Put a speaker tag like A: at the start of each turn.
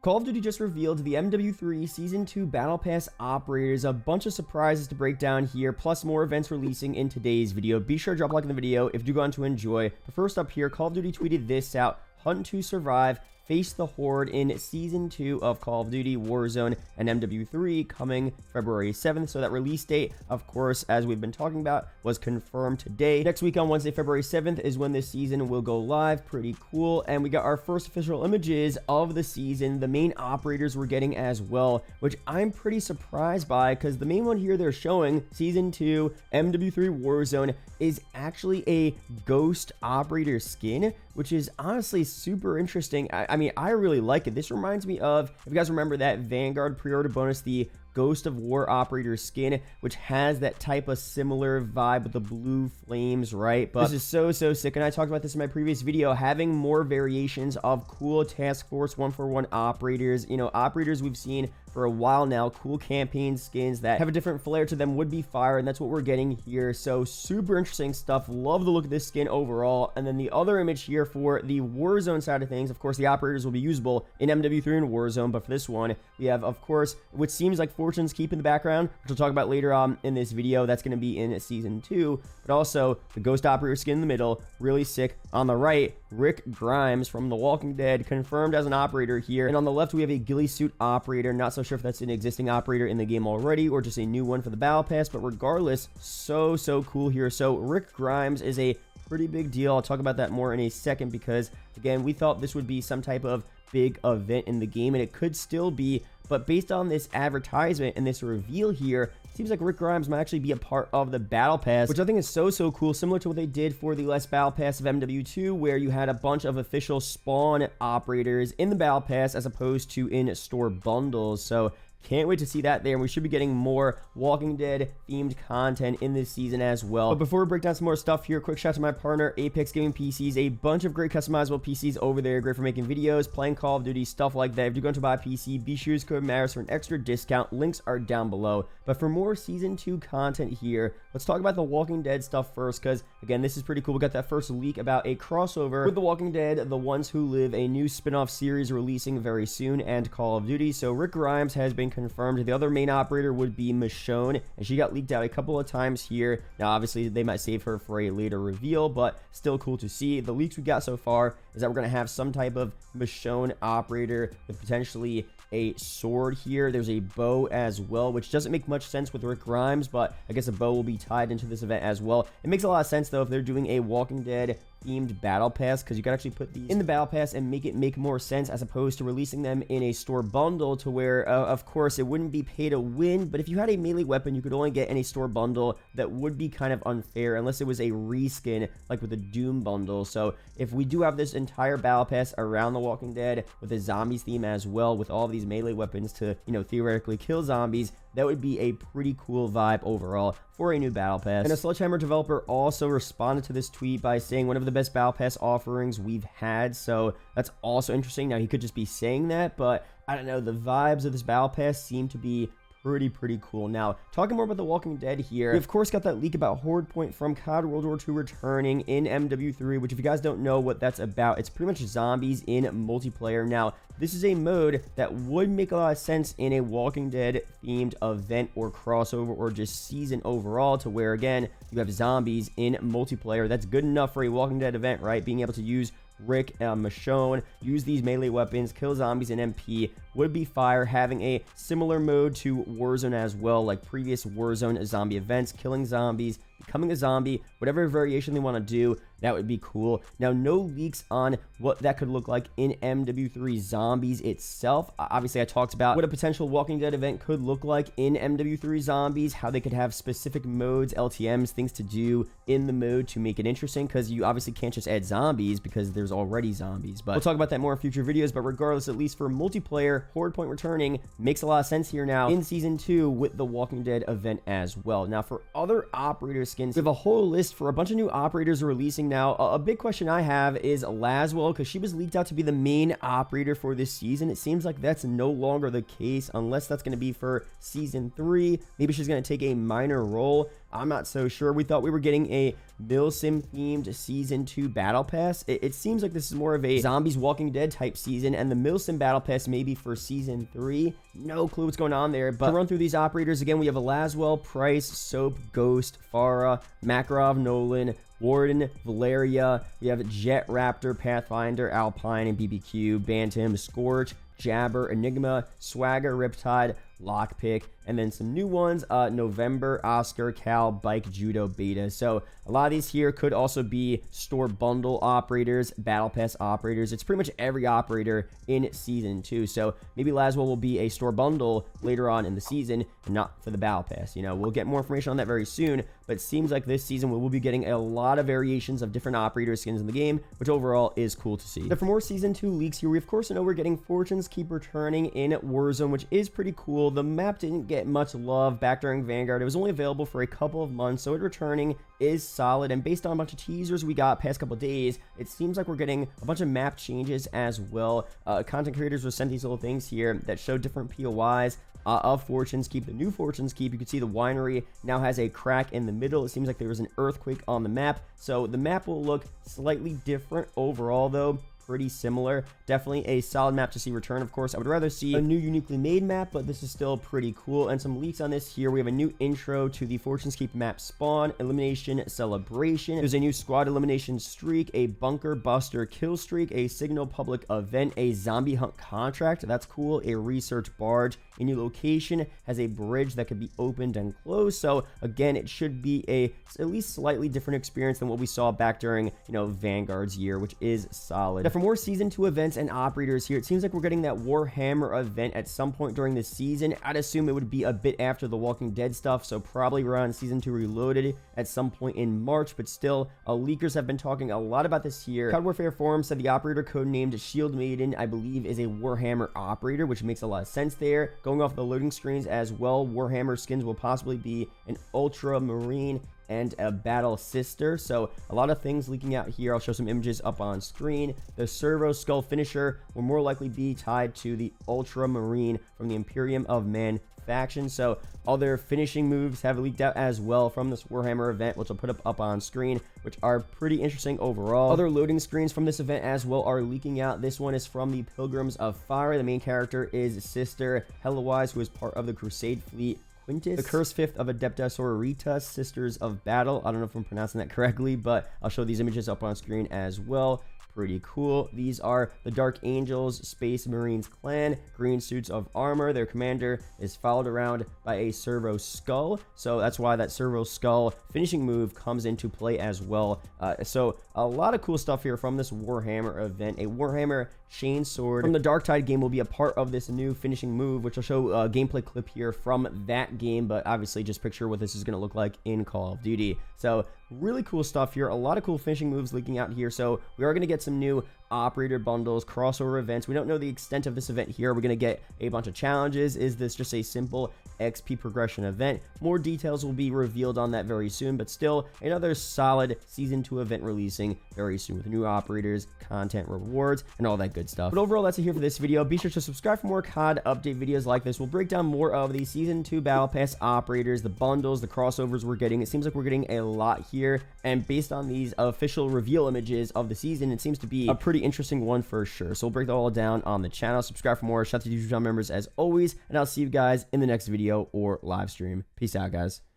A: Call of Duty just revealed the MW3 Season 2 Battle Pass operators, a bunch of surprises to break down here, plus more events releasing in today's video. Be sure to drop a like in the video if you do go on to enjoy. But first up here, Call of Duty tweeted this out: Hunt to Survive, face the Horde in Season 2 of Call of Duty Warzone and MW3 coming February 7th. So that release date, of course, as we've been talking about, was confirmed today. Next week on Wednesday, February 7th is when this season will go live. Pretty cool. And we got our first official images of the season. The main operators we're getting as well, which I'm pretty surprised by, because the main one here they're showing, Season 2 MW3 Warzone, is actually a ghost operator skin, which is honestly super interesting. I mean, I really like it. This reminds me of, if you guys remember that Vanguard pre-order bonus, the Ghost of War operator skin, which has that type of similar vibe with the blue flames, right? But this is so sick, and I talked about this in my previous video, having more variations of cool Task Force 141 operators, you know, operators we've seen for a while now, cool campaign skins that have a different flair to them would be fire, and that's what we're getting here. So super interesting stuff. Love the look of this skin overall. And then the other image here for the Warzone side of things, of course the operators will be usable in MW3 and Warzone, but for this one we have, of course, which seems like Fortune's Keep in the background, which we'll talk about later on in this video. That's going to be in Season 2, but also the Ghost Operator skin in the middle, really sick. On the right, Rick Grimes from The Walking Dead, confirmed as an operator here. And on the left, we have a ghillie suit operator. Not so sure if that's an existing operator in the game already or just a new one for the Battle Pass, but regardless, so cool here. So Rick Grimes is a pretty big deal. I'll talk about that more in a second, because again, we thought this would be some type of big event in the game, and it could still be, but based on this advertisement and this reveal here, it seems like Rick Grimes might actually be a part of the Battle Pass, which I think is so cool, similar to what they did for the last Battle Pass of MW2, where you had a bunch of official spawn operators in the Battle Pass as opposed to in store bundles. So can't wait to see that there, and we should be getting more Walking Dead themed content in this season as well. But before we break down some more stuff here, quick shout out to my partner Apex Gaming PCs. A bunch of great customizable PCs over there, great for making videos, playing Call of Duty, stuff like that. If you're going to buy a PC, be sure to use code Matters for an extra discount. Links are down below. But for more Season 2 content here, let's talk about the Walking Dead stuff first, because again, this is pretty cool. We got that first leak about a crossover with The Walking Dead, The Ones Who Live, a new spin-off series releasing very soon, and Call of Duty. So Rick Grimes has been confirmed. The other main operator would be Michonne, and she got leaked out a couple of times here. Now obviously they might save her for a later reveal, but still cool to see. The leaks we got so far is that we're going to have some type of Michonne operator with potentially a sword here. There's a bow as well, which doesn't make much sense with Rick Grimes, but I guess a bow will be tied into this event as well. It makes a lot of sense though if they're doing a Walking Dead themed battle pass, because you can actually put these in the battle pass and make it make more sense, as opposed to releasing them in a store bundle, to where of course it wouldn't be pay to win, but if you had a melee weapon you could only get in a store bundle, that would be kind of unfair unless it was a reskin like with the Doom bundle. So if we do have this entire battle pass around The Walking Dead with a zombies theme as well, with all of these melee weapons to, you know, theoretically kill zombies, that would be a pretty cool vibe overall for a new battle pass. And a Sledgehammer developer also responded to this tweet by saying one of the best battle pass offerings we've had. So that's also interesting. Now he could just be saying that, but I don't know, the vibes of this battle pass seem to be pretty cool. Now, talking more about The Walking Dead here, we of course got that leak about Horde Point from COD World War II returning in MW3, which if you guys don't know what that's about, it's pretty much zombies in multiplayer. Now, this is a mode that would make a lot of sense in a Walking Dead themed event or crossover or just season overall, to where again, you have zombies in multiplayer. That's good enough for a Walking Dead event, right? Being able to use Rick, Michonne, use these melee weapons, kill zombies in MP would be fire. Having a similar mode to Warzone as well, like previous Warzone zombie events, killing zombies, becoming a zombie, whatever variation they want to do, that would be cool. Now, no leaks on what that could look like in MW3 Zombies itself. Obviously, I talked about what a potential Walking Dead event could look like in MW3 Zombies, how they could have specific modes, LTMs, things to do in the mode to make it interesting, because you obviously can't just add zombies because there's already zombies. But we'll talk about that more in future videos. But regardless, at least for multiplayer, Horde Point returning makes a lot of sense here now in Season 2 with the Walking Dead event as well. Now, for other operator skins, we have a whole list for a bunch of new operators releasing now. A big question I have is Laswell, because she was leaked out to be the main operator for this season. It seems like that's no longer the case, unless that's going to be for Season 3. Maybe she's going to take a minor role. I'm not so sure. We thought we were getting a Milsim themed season 2 battle pass. It seems like this is more of a Zombies Walking Dead type season, and the Milsim battle pass maybe for season 3. No clue what's going on there, but to run through these operators again, we have a Laswell, Price, Soap, Ghost, Farah, Makarov, Nolan, Warden, Valeria. We have Jet, Raptor, Pathfinder, Alpine, and BBQ, Bantam, Scorch, Jabber, Enigma, Swagger, Riptide, Lockpick, and then some new ones, November, Oscar, Cal, Bike, Judo, Beta. So a lot of these here could also be store bundle operators, battle pass operators. It's pretty much every operator in season 2. So maybe Laswell will be a store bundle later on in the season and not for the battle pass. You know, we'll get more information on that very soon, but it seems like this season we will be getting a lot of variations of different operator skins in the game, which overall is cool to see. So for more season 2 leaks here, we of course know we're getting Fortunes Keep returning in Warzone, which is pretty cool. The map didn't get much love back during Vanguard. It was only available for a couple of months, so it returning is solid, and based on a bunch of teasers we got past couple days, it seems like we're getting a bunch of map changes as well. Content creators were sent these little things here that show different POIs of Fortunes Keep. The new Fortunes Keep, you can see the winery now has a crack in the middle. It seems like there was an earthquake on the map, so the map will look slightly different overall though. Pretty similar. Definitely a solid map to see return, of course. I would rather see a new uniquely made map, but this is still pretty cool. And some leaks on this here. We have a new intro to the Fortunes Keep map spawn, elimination celebration. There's a new squad elimination streak, a bunker buster kill streak, a signal public event, a zombie hunt contract. That's cool. A research barge. A new location has a bridge that could be opened and closed. So again, it should be at least slightly different experience than what we saw back during, Vanguard's year, which is solid. Now, for more season 2 events and operators here, it seems like we're getting that Warhammer event at some point during the season. I'd assume it would be a bit after the Walking Dead stuff, so probably around season 2 Reloaded at some point in March, but still, leakers have been talking a lot about this here. COD Warfare Forum said the operator code named Shield Maiden, I believe, is a Warhammer operator, which makes a lot of sense there. Going off the loading screens as well, Warhammer skins will possibly be an Ultramarine and a Battle Sister. So a lot of things leaking out here. I'll show some images up on screen. The Servo Skull finisher will more likely be tied to the Ultramarine from the Imperium of Man faction. So other finishing moves have leaked out as well from this Warhammer event, which I'll put up on screen, which are pretty interesting overall. Other loading screens from this event as well are leaking out. This one is from the Pilgrims of Fire. The main character is Sister Hellawise, who is part of the Crusade fleet. Quintus, the Cursed Fifth of Adepta Sororitas, Sisters of Battle. I don't know if I'm pronouncing that correctly, but I'll show these images up on screen as well. Pretty cool. These are the Dark Angels Space Marines clan, green suits of armor. Their commander is followed around by a Servo Skull, so that's why that Servo Skull finishing move comes into play as well. So a lot of cool stuff here from this Warhammer event. A Warhammer Chainsword from the Darktide game will be a part of this new finishing move, which I'll show a gameplay clip here from that game, but obviously just picture what this is going to look like in Call of Duty. So really cool stuff here. A lot of cool finishing moves leaking out here. So we are going to get some new operator bundles, crossover events. We don't know the extent of this event here. We're going to get a bunch of challenges. Is this just a simple XP progression event? More details will be revealed on that very soon, but still another solid season 2 event releasing very soon with new operators, content, rewards, and all that good stuff. But overall, that's it here for this video. Be sure to subscribe for more COD update videos like this. We'll break down more of the season 2 battle pass operators, the bundles, the crossovers we're getting. It seems like we're getting a lot here, and based on these official reveal images of the season, it seems to be a pretty interesting one for sure. So we'll break that all down on the channel. Subscribe for more. Shout out to YouTube channel members as always, and I'll see you guys in the next video or live stream. Peace out, guys.